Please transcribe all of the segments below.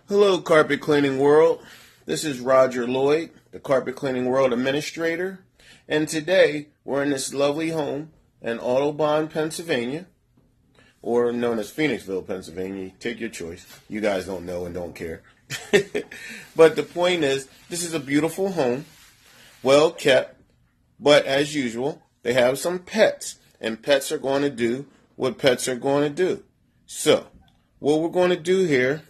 Hello, carpet cleaning world. This is Roger Lloyd, the carpet cleaning world administrator, and today we're in this lovely home in Audubon, Pennsylvania, or known as Phoenixville, Pennsylvania. Take your choice. You guys don't know and don't care. But the point is, this is a beautiful home, well kept, but as usual, they have some pets, and pets are going to do what pets are going to do. So, what we're going to do here,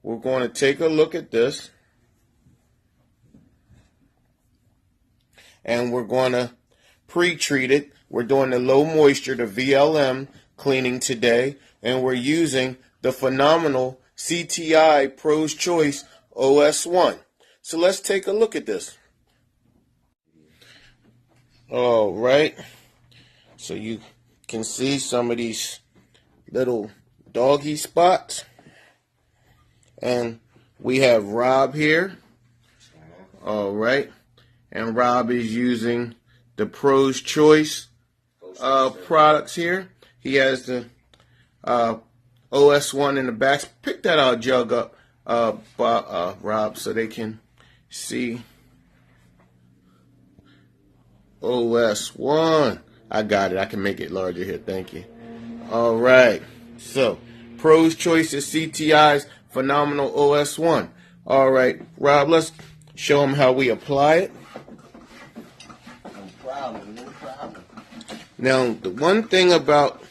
we're going to take a look at this, and we're going to pre-treat it. We're doing the low moisture, the VLM cleaning today, and we're using the phenomenal CTI Pro's Choice OS1. So let's take a look at this. All right. So you can see some of these little doggy spots. And we have Rob here. All right. And Rob is using the Pro's Choice products here. He has the OS1 in the back. Pick that out jug up, Rob, so they can see. OS1. I got it. I can make it larger here. Thank you. All right. So, Pro's Choice is CTI's phenomenal OS1. All right, Rob, let's show them how we apply it. No problem. Now, the one thing about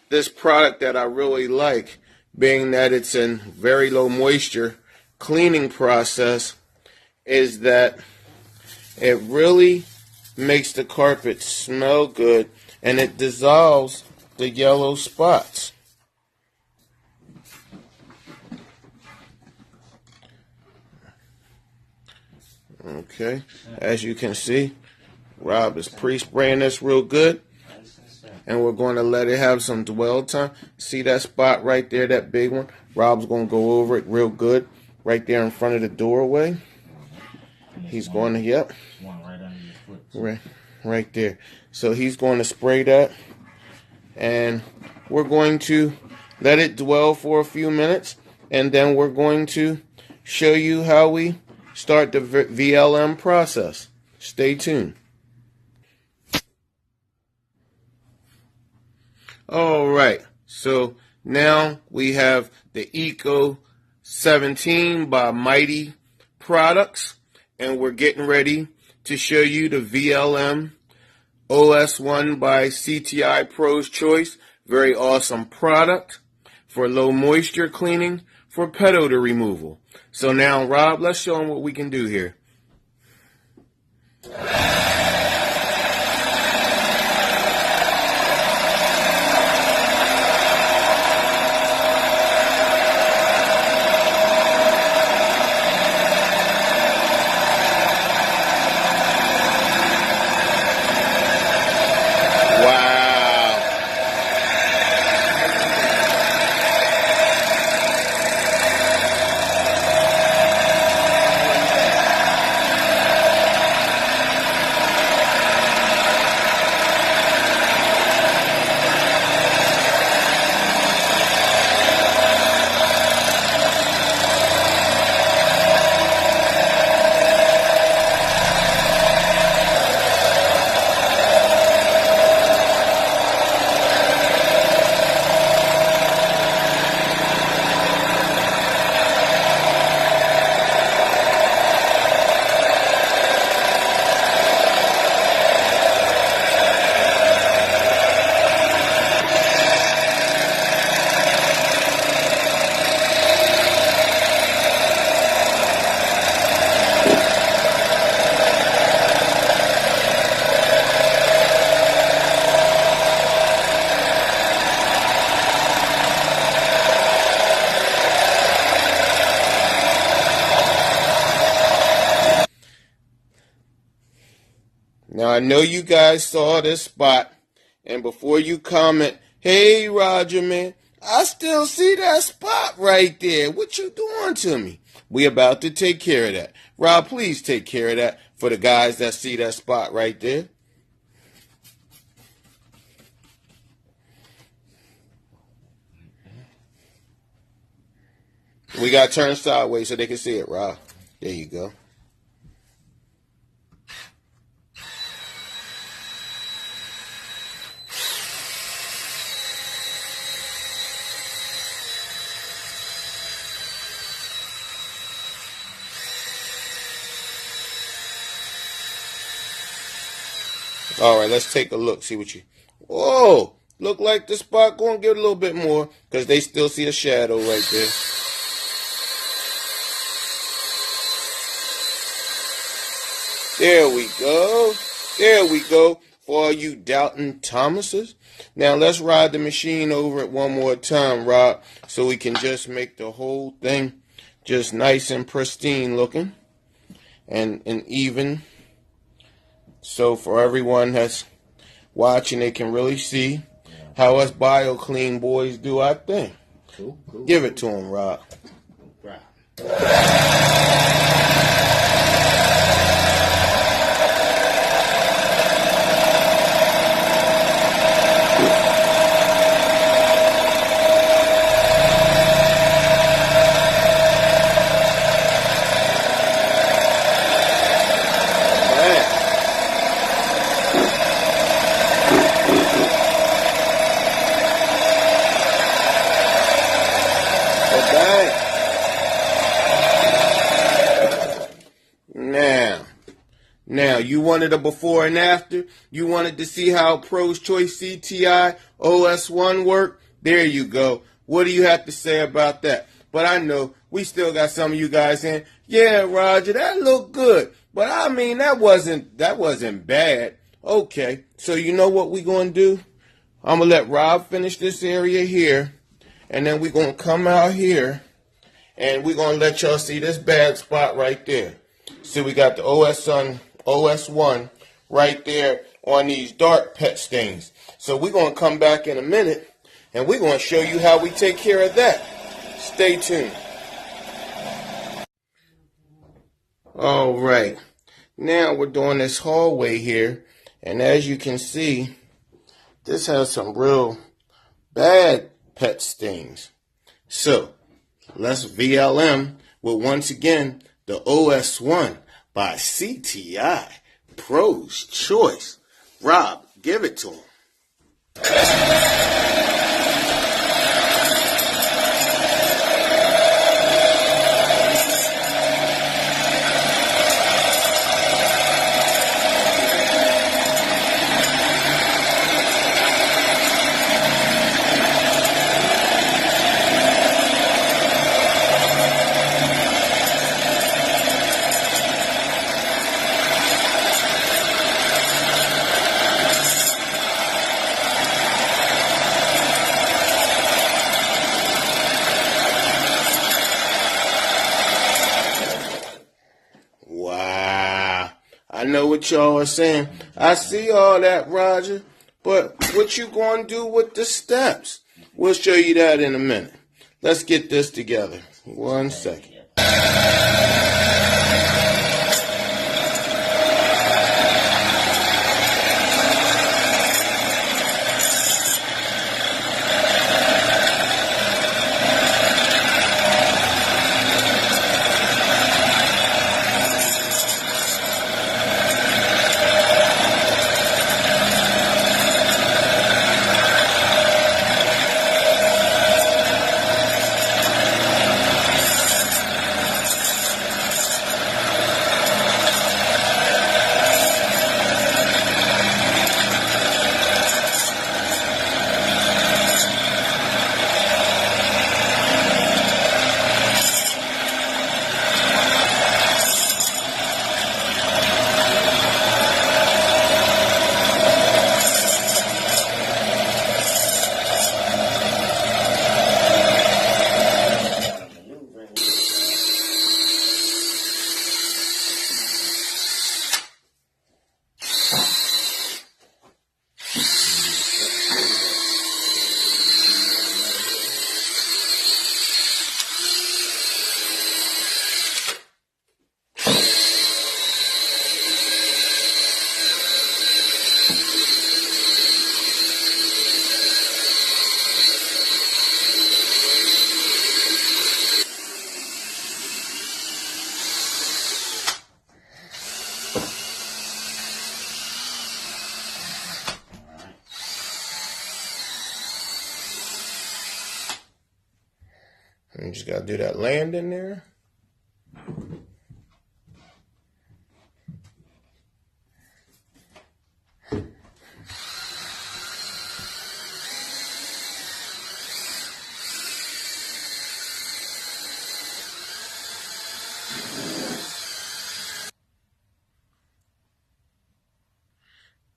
this product that I really like, being that it's in very low moisture cleaning process, is that it really makes the carpet smell good, and it dissolves the yellow spots. Okay, as you can see, Rob is pre-spraying this real good, and we're going to let it have some dwell time. See that spot right there, that big one? Rob's going to go over it real good right there in front of the doorway. He's going to, yep. One right under your foot. Right there. So he's going to spray that, and we're going to let it dwell for a few minutes, and then we're going to show you how we start the VLM process. Stay tuned. All right. So now we have the Eco 17 by Mighty Products, and we're getting ready to show you the VLM OS1 by CTI Pro's Choice. Very awesome product for low moisture cleaning, for pet odor removal. So now, Rob, let's show them what we can do here. Now, I know you guys saw this spot, and before you comment, hey, Roger, man, I still see that spot right there. What you doing to me? We about to take care of that. Rob, please take care of that for the guys that see that spot right there. We got to turn sideways so they can see it, Rob. There you go. All right, let's take a look. See what you... Whoa! Look like the spot going to get a little bit more because they still see a shadow right there. There we go. There we go. For all you doubting Thomases. Now let's ride the machine over it one more time, Rob, so we can just make the whole thing just nice and pristine looking and even. So for everyone that's watching, they can really see how us BioClean boys do our thing. Cool. Give it to them, Rob. Right. Now, you wanted a before and after? You wanted to see how Pro's Choice CTI OS1 worked? There you go. What do you have to say about that? But I know we still got some of you guys saying, yeah, Roger, that looked good. But I mean, that wasn't bad. Okay, so you know what we're going to do? I'm going to let Rob finish this area here. And then we're going to come out here. And we're going to let y'all see this bad spot right there. See, we got the OS1 right there on these dark pet stains. So we're going to come back in a minute, and we're going to show you how we take care of that. Stay tuned. All right. Now we're doing this hallway here, and as you can see, this has some real bad pet stains. So let's VLM with, once again, the OS1 by CTI, Pro's Choice. Rob, give it to him. I know what y'all are saying. I see all that, Roger. But what you going to do with the steps? We'll show you that in a minute. Let's get this together. 1 second. You just got to do that landing there.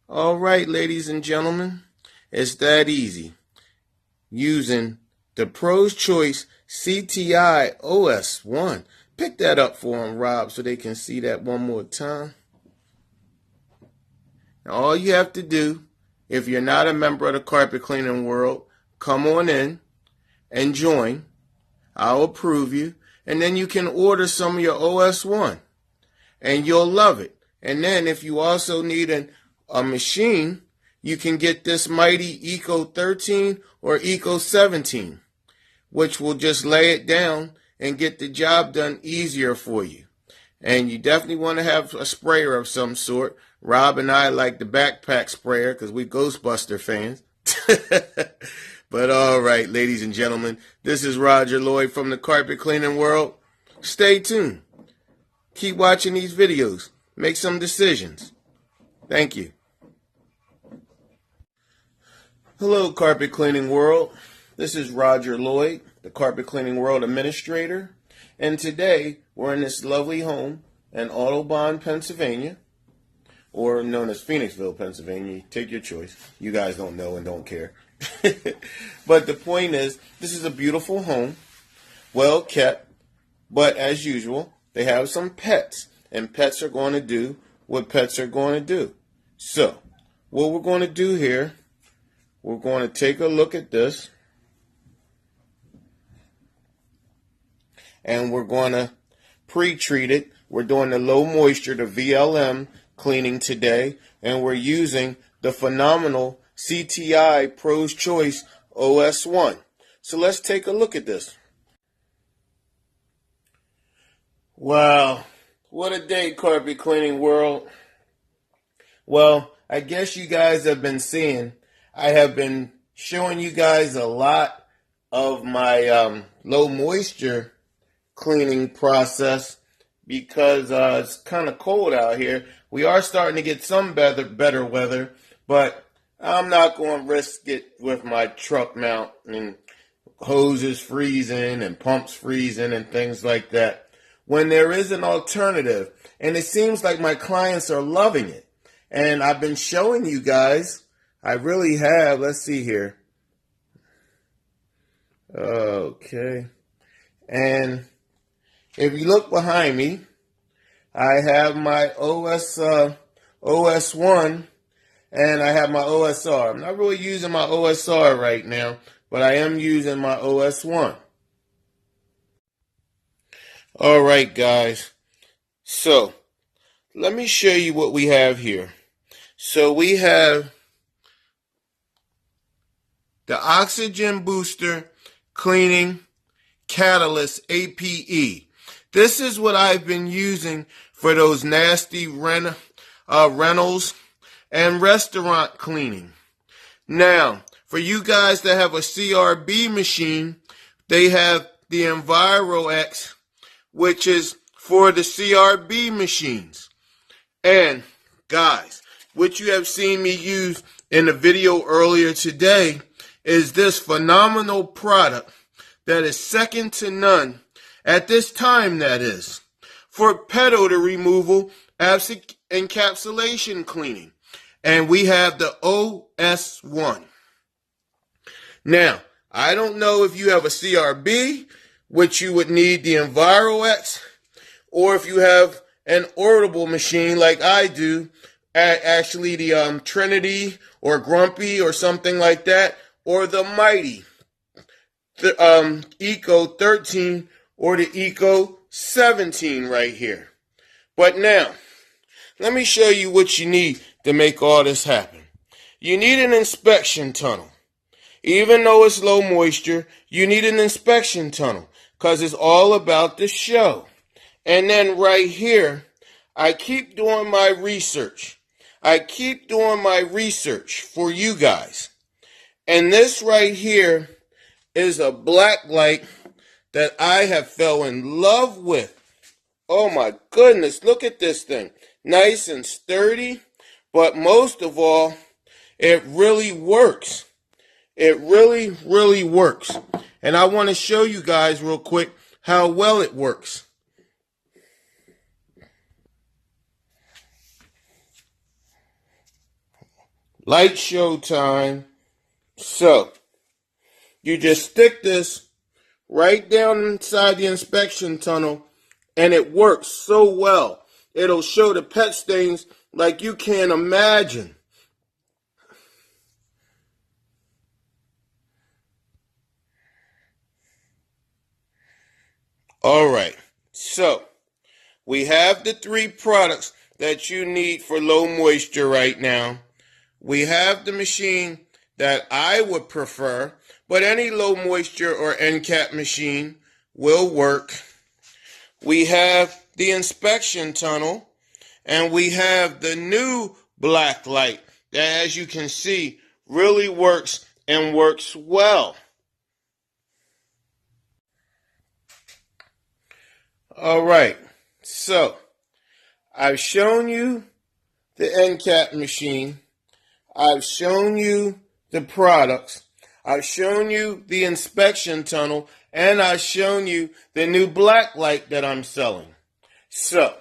All right, ladies and gentlemen, it's that easy. Using the Pro's Choice CTI OS1. Pick that up for them, Rob, so they can see that one more time. Now, all you have to do, if you're not a member of the carpet cleaning world, come on in and join. I'll approve you. And then you can order some of your OS1. And you'll love it. And then if you also need a machine, you can get this mighty Eco 13 or Eco 17, which will just lay it down and get the job done easier for you. And you definitely want to have a sprayer of some sort. Rob and I like the backpack sprayer because we Ghostbuster fans. But all right, ladies and gentlemen, this is Roger Lloyd from the carpet cleaning world. Stay tuned. Keep watching these videos. Make some decisions. Thank you. Hello, carpet cleaning world. This is Roger Lloyd, the carpet cleaning world administrator. And today, we're in this lovely home in Audubon, Pennsylvania, or known as Phoenixville, Pennsylvania. Take your choice. You guys don't know and don't care. But the point is, this is a beautiful home, well kept, but as usual, they have some pets, and pets are going to do what pets are going to do. So, what we're going to do here, we're going to take a look at this, and we're going to pre-treat it. We're doing the low moisture, the VLM cleaning today, and we're using the phenomenal CTI Pro's Choice OS1. So let's take a look at this. Wow, what a day, carpet cleaning world. Well, I guess you guys have been seeing, I have been showing you guys a lot of my low moisture cleaning process because it's kind of cold out here. We are starting to get some better weather, but I'm not going to risk it with my truck mount and hoses freezing and pumps freezing and things like that, when there is an alternative. And it seems like my clients are loving it. And I've been showing you guys, I really have. Let's see here. Okay. And if you look behind me, I have my OS1 and I have my OSR. I'm not really using my OSR right now, but I am using my OS1. All right, guys. So, let me show you what we have here. So, we have the Oxygen Booster Cleaning Catalyst APE. This is what I've been using for those nasty rentals and restaurant cleaning. Now, for you guys that have a CRB machine, they have the EnviroX, which is for the CRB machines. And guys, what you have seen me use in the video earlier today is this phenomenal product that is second to none at this time, that is, for pet odor removal, encapsulation cleaning. And we have the OS1. Now, I don't know if you have a CRB, which you would need the EnviroX, or if you have an orbital machine like I do, actually the Trinity or Grumpy or something like that, or the Mighty, the Eco 13 or the Eco 17 right here. But now, let me show you what you need to make all this happen. You need an inspection tunnel. Even though it's low moisture, you need an inspection tunnel because it's all about the show. And then right here, I keep doing my research. I keep doing my research for you guys. And this right here is a black light that I have fell in love with. Oh my goodness, look at this thing. Nice and sturdy, but most of all, it really works. It really, really works. And I want to show you guys real quick how well it works. Light show time. So, you just stick this right down inside the inspection tunnel, and it works so well. It'll show the pet stains like you can't imagine. All right, so we have the 3 products that you need for low moisture right now. We have the machine that I would prefer, but any low moisture or end cap machine will work. We have the inspection tunnel, and we have the new black light that, as you can see, really works and works well. All right, so I've shown you the end cap machine. I've shown you the products. I've shown you the inspection tunnel, and I've shown you the new black light that I'm selling. So,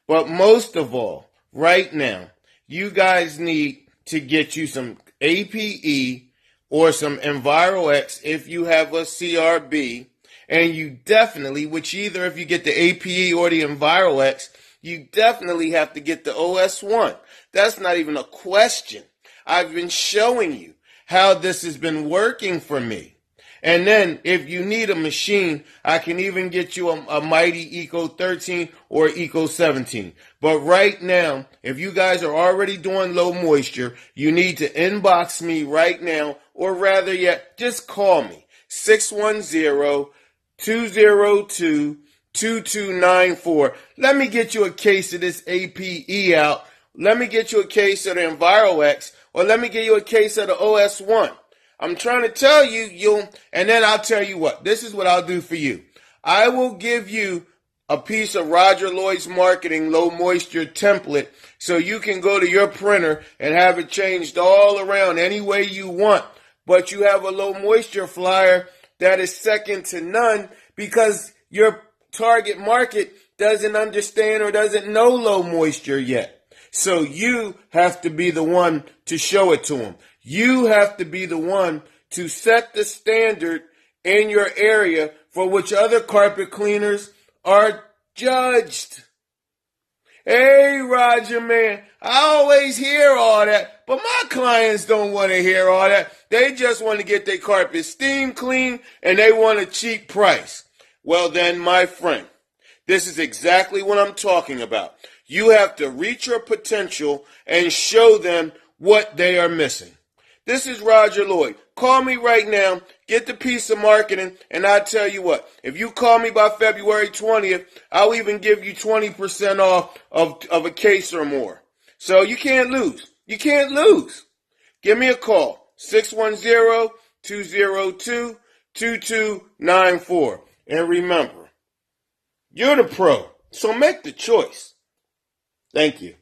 but most of all, right now, you guys need to get you some APE or some EnviroX if you have a CRB. And you definitely, which either if you get the APE or the EnviroX, you definitely have to get the OS1. That's not even a question. I've been showing you how this has been working for me. And then if you need a machine, I can even get you a Mighty Eco 13 or Eco 17. But right now, if you guys are already doing low moisture, you need to inbox me right now, or rather yet, just call me, 610-202-2294. Let me get you a case of this APE out. Let me get you a case of the EnviroX, or let me get you a case of the OS1. I'm trying to tell you, and then I'll tell you what. This is what I'll do for you. I will give you a piece of Roger Lloyd's Marketing low moisture template so you can go to your printer and have it changed all around any way you want. But you have a low moisture flyer that is second to none because your target market doesn't understand or doesn't know low moisture yet. So you have to be the one to show it to them. You have to be the one to set the standard in your area for which other carpet cleaners are judged. Hey, Roger, man, I always hear all that, but my clients don't want to hear all that. They just want to get their carpet steam clean, and they want a cheap price. Well then, my friend, this is exactly what I'm talking about. You have to reach your potential and show them what they are missing. This is Roger Lloyd. Call me right now, get the piece of marketing, and I'll tell you what. If you call me by February 20th, I'll even give you 20% off of a case or more. So you can't lose. You can't lose. Give me a call, 610-202-2294. And remember, you're the pro, so make the choice. Thank you.